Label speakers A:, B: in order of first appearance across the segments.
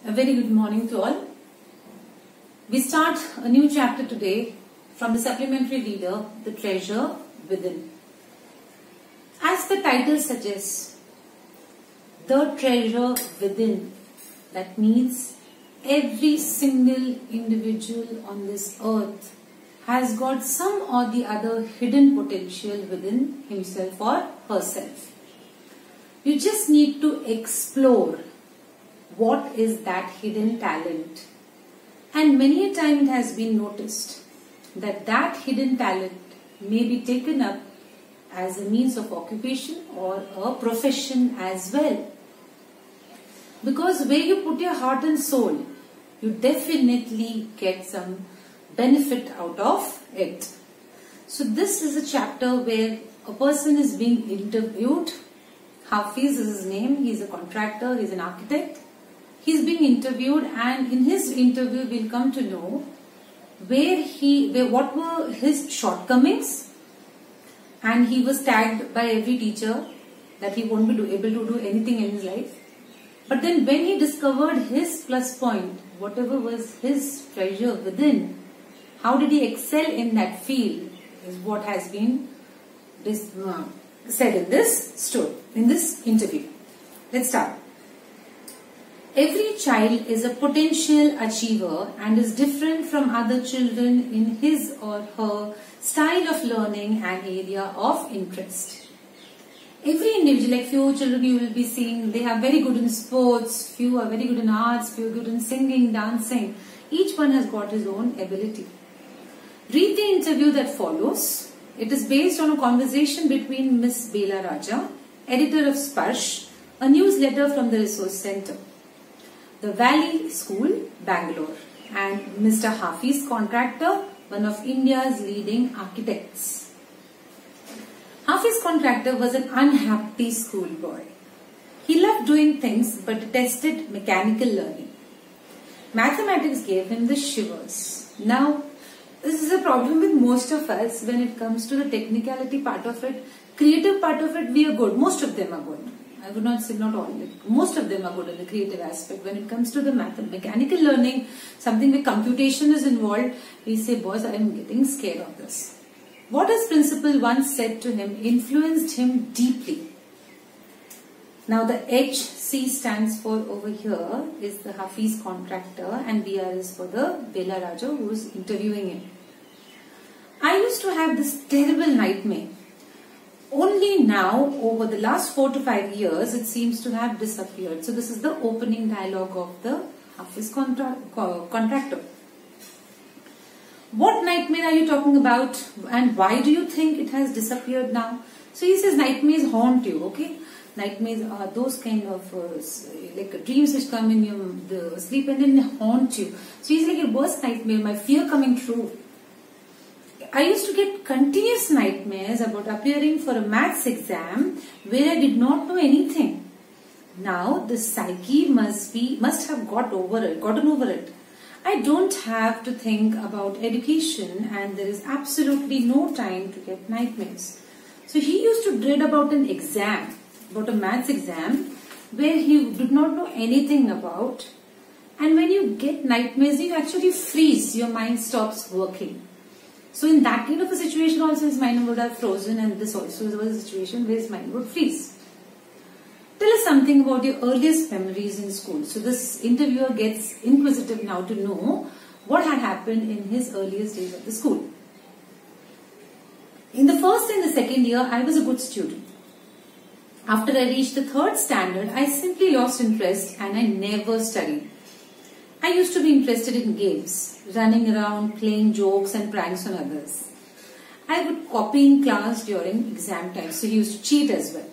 A: A very good morning to all. We start a new chapter today from the supplementary reader, The Treasure Within. As the title suggests, the treasure within. That means every single individual on this earth has got some or the other hidden potential within himself or herself. You just need to explore what is that hidden talent. And many a time it has been noticed that that hidden talent may be taken up as a means of occupation or a profession as well. Because where you put your heart and soul, you definitely get some benefit out of it. So this is a chapter where a person is being interviewed. Hafiz is his name. He is a contractor. He is an architect. He is being interviewed, and in his interview we'll come to know what were his shortcomings, and he was tagged by every teacher that he won't be able to do anything in his life. But then when he discovered his plus point, whatever was his treasure within, how did he excel in that field is what has been said in this story, in this interview. Let's start. Every child is a potential achiever and is different from other children in his or her style of learning and area of interest. Every individual, like few children you will be seeing, they are very good in sports, few are very good in arts, few are good in singing, dancing. Each one has got his own ability. Read the interview that follows. It is based on a conversation between Miss Bela Raja, editor of Sparsh, a newsletter from the Resource Center, the Valley School, Bangalore, and Mr. Hafiz, contractor, one of India's leading architects. Hafiz, contractor, was an unhappy schoolboy. He loved doing things but detested mechanical learning. Mathematics gave him the shivers. Now, this is a problem with most of us when it comes to the technicality part of it. Creative part of it, we are good. Most of them are good. I would not say not all. Most of them are good in the creative aspect. When it comes to the mechanical learning, something with computation is involved, we say, boss, I am getting scared of this. What his principal once said to him influenced him deeply. Now the HC stands for over here is the Hafiz, contractor, and BR is for the Bela Raja who is interviewing him. I used to have this terrible nightmare. Only now, over the last 4 to 5 years, it seems to have disappeared. So this is the opening dialogue of the Hafiz contractor. What nightmare are you talking about, and why do you think it has disappeared now? So he says nightmares haunt you, okay? Nightmares are those kind of like dreams which come in your sleep and then haunt you. So he's like, a worst nightmare, my fear coming true. I used to get continuous nightmares about appearing for a maths exam where I did not know anything. Now the psyche must have gotten over it. I don't have to think about education and there is absolutely no time to get nightmares. So he used to dread about an exam, about a maths exam where he did not know anything about. And when you get nightmares, you actually freeze, your mind stops working. So in that kind of a situation also his mind would have frozen, and this also was a situation where his mind would freeze. Tell us something about your earliest memories in school. So this interviewer gets inquisitive now to know what had happened in his earliest days of the school. In the first and the second year, I was a good student. After I reached the third standard, I simply lost interest and I never studied. I used to be interested in games, running around, playing jokes and pranks on others. I would copy in class during exam time, so he used to cheat as well.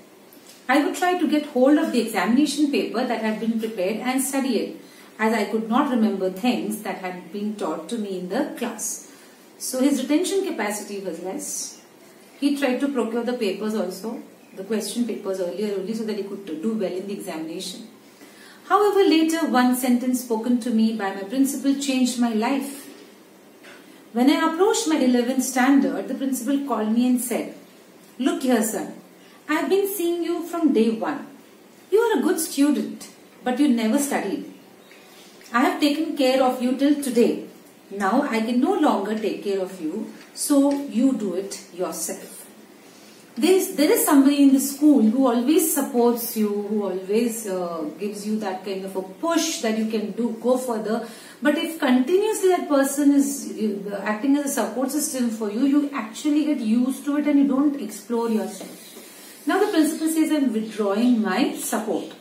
A: I would try to get hold of the examination paper that had been prepared and study it, as I could not remember things that had been taught to me in the class. So his retention capacity was less. He tried to procure the papers also, the question papers earlier only, so that he could do well in the examination. However, later one sentence spoken to me by my principal changed my life. When I approached my 11th standard, the principal called me and said, "Look here, son, I have been seeing you from day one. You are a good student, but you never studied. I have taken care of you till today. Now I can no longer take care of you, so you do it yourself. There is somebody in the school who always supports you, who always gives you that kind of a push that you can go further. But if continuously that person is acting as a support system for you, you actually get used to it and you don't explore yourself. Now the principal says, I'm withdrawing my support.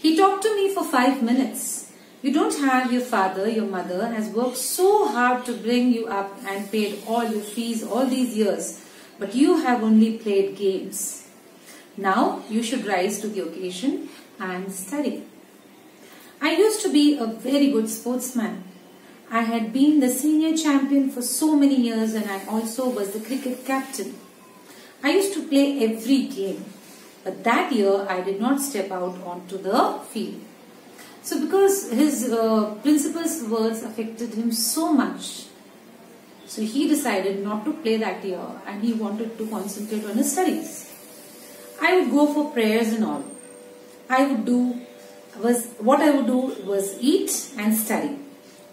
A: He talked to me for 5 minutes. You don't have your father, your mother has worked so hard to bring you up and paid all your fees all these years. But you have only played games. Now you should rise to the occasion and study. I used to be a very good sportsman. I had been the senior champion for so many years and I also was the cricket captain. I used to play every game. But that year I did not step out onto the field. So because his principal's words affected him so much, so he decided not to play that year and he wanted to concentrate on his studies. I would go for prayers and all. What I would do was eat and study.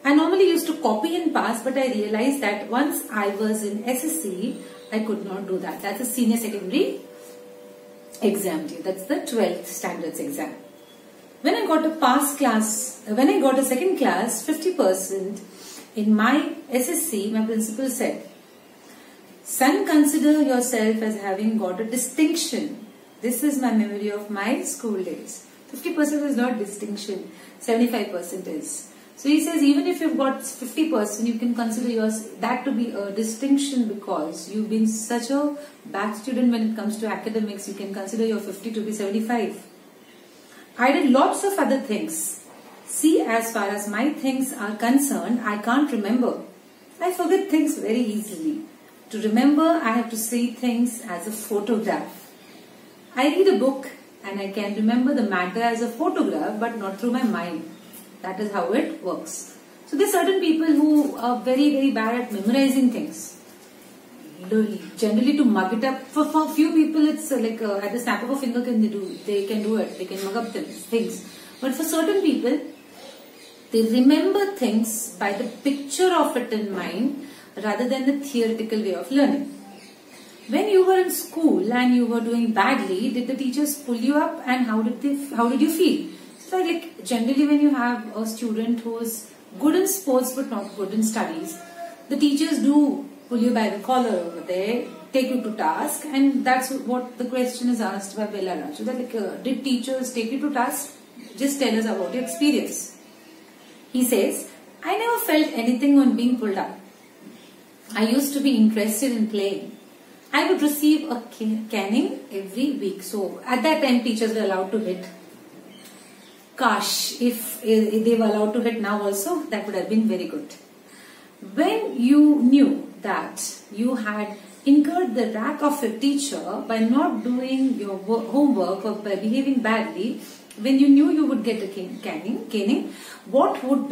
A: I normally used to copy and pass, but I realized that once I was in SSC, I could not do that. That's a senior secondary exam. That's the 12th standards exam. When I got a second class, 50%, in my SSC, my principal said, son, consider yourself as having got a distinction. This is my memory of my school days. 50% is not distinction, 75% is. So he says, even if you've got 50%, you can consider that to be a distinction because you've been such a bad student when it comes to academics. You can consider your 50 to be 75. I did lots of other things. See, as far as my things are concerned, I can't remember. I forget things very easily. To remember, I have to see things as a photograph. I read a book and I can remember the matter as a photograph, but not through my mind. That is how it works. So there are certain people who are very, very bad at memorizing things. Generally to mug it up, for a few people it's like at the snap of a finger they can do it, they can mug up things. But for certain people, they remember things by the picture of it in mind rather than the theoretical way of learning. When you were in school and you were doing badly, did the teachers pull you up and how did you feel? So like generally when you have a student who is good in sports but not good in studies, the teachers do pull you by the collar over there, take you to task, and that's what the question is asked by Bella Raju. That like, did teachers take you to task? Just tell us about your experience. He says, I never felt anything on being pulled up. I used to be interested in playing. I would receive a caning every week. So at that time teachers were allowed to hit. Gosh, if they were allowed to hit now also, that would have been very good. When you knew that you had incurred the wrath of a teacher by not doing your homework or by behaving badly, when you knew you would get a caning, what would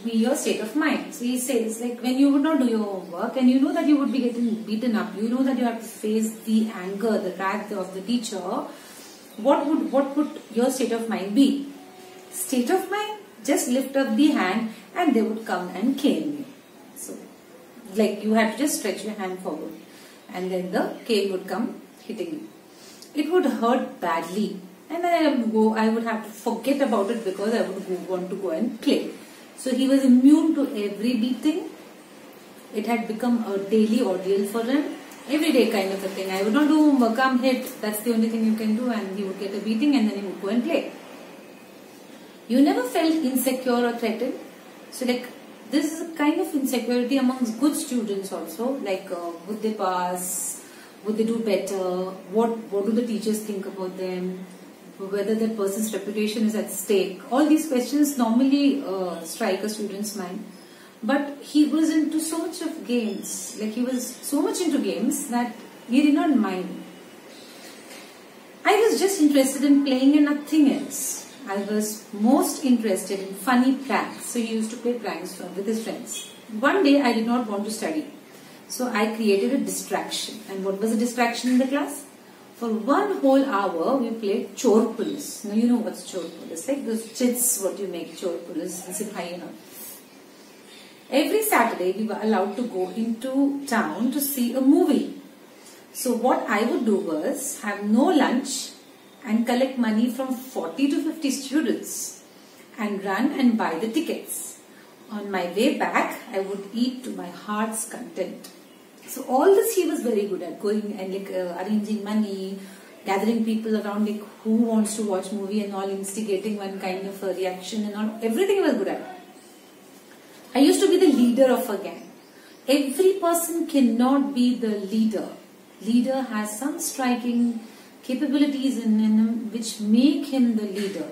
A: be your state of mind? So he says, like when you would not do your homework and you know that you would be getting beaten up, you know that you have to face the anger, the wrath of the teacher, what would your state of mind be? State of mind? Just lift up the hand and they would come and cane you. So, like you had to just stretch your hand forward and then the cane would come hitting you. It would hurt badly. And then I would have to forget about it because I would want to go and play. So he was immune to every beating. It had become a daily ordeal for him. Everyday kind of a thing. I would not do homework, come hit. That's the only thing you can do. And he would get a beating and then he would go and play. You never felt insecure or threatened. So like this is a kind of insecurity amongst good students also. Like would they pass? Would they do better? What do the teachers think about them? Whether that person's reputation is at stake. All these questions normally strike a student's mind. But he was into so much of games. Like he was so much into games that he did not mind. I was just interested in playing and nothing else. I was most interested in funny pranks. So he used to play pranks with his friends. One day I did not want to study. So I created a distraction. And what was the distraction in the class? For 1 whole hour, we played Chor Police. Now you know what's Chor Police, like those chits, what you make, Chor Police, Sipahi. Every Saturday, we were allowed to go into town to see a movie. So what I would do was have no lunch and collect money from 40 to 50 students and run and buy the tickets. On my way back, I would eat to my heart's content. So all this he was very good at, going and arranging money, gathering people around, like who wants to watch movie and all, instigating one kind of a reaction and all. Everything he was good at. I used to be the leader of a gang. Every person cannot be the leader. Leader has some striking capabilities in him which make him the leader.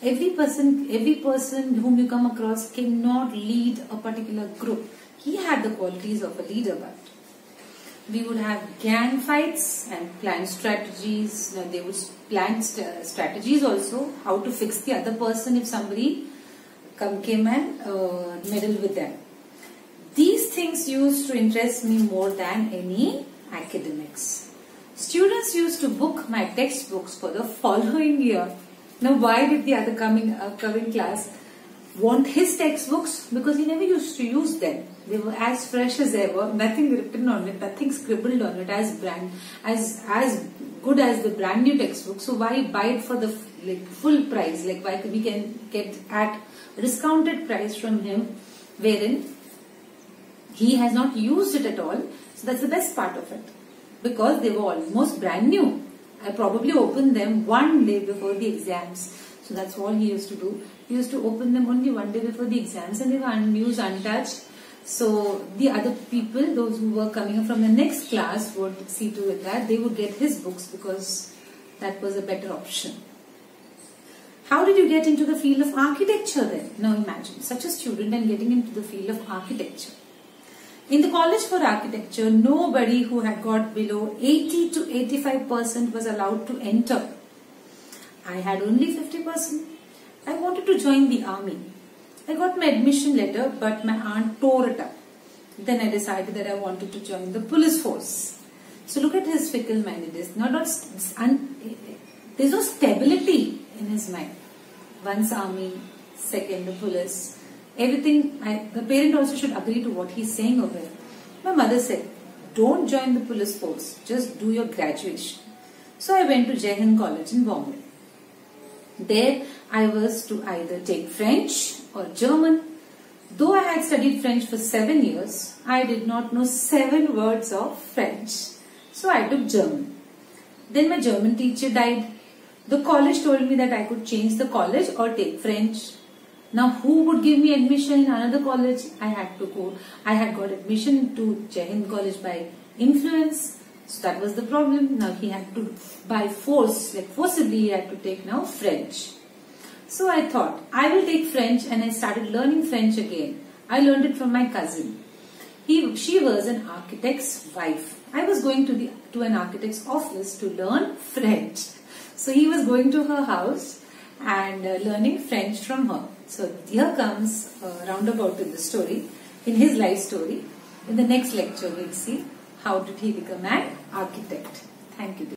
A: Every person whom you come across cannot lead a particular group. He had the qualities of a leader, but we would have gang fights and plan strategies. They would plan strategies also, how to fix the other person if somebody came and meddle with them. These things used to interest me more than any academics. Students used to book my textbooks for the following year. Now why did the other coming class want his textbooks? Because he never used to use them. They were as fresh as ever, nothing written on it, nothing scribbled on it, as good as the brand new textbook. So why buy it for the full price? Like why we can get at a discounted price from him, wherein he has not used it at all. So that's the best part of it, because they were almost brand new. I probably opened them 1 day before the exams. So that's all he used to do. He used to open them only 1 day before the exams, and they were unused, untouched. So the other people, those who were coming up from the next class, would see to it that they would get his books, because that was a better option. How did you get into the field of architecture then? Now imagine such a student and getting into the field of architecture. In the college for architecture, nobody who had got below 80 to 85% was allowed to enter. I had only 50%. I wanted to join the army. I got my admission letter, but my aunt tore it up. Then I decided that I wanted to join the police force. So look at his fickle-mindedness. There's no stability in his mind. Once army, second the police. Everything, the parent also should agree to what he's saying over here. My mother said, don't join the police force, just do your graduation. So I went to Jai Hind College in Bombay. There I was to either take French or German. Though I had studied French for 7 years, I did not know 7 words of French. So I took German. Then my German teacher died. The college told me that I could change the college or take French. Now who would give me admission in another college? I had to go. I had got admission to Jai Hind College by influence. So that was the problem. Now he had to, by force, forcibly he had to take now French. So I thought, I will take French, and I started learning French again. I learned it from my cousin. She was an architect's wife. I was going to an architect's office to learn French. So he was going to her house and learning French from her. So here comes roundabout in the story, in his life story. In the next lecture, we'll see how did he become an architect. Thank you.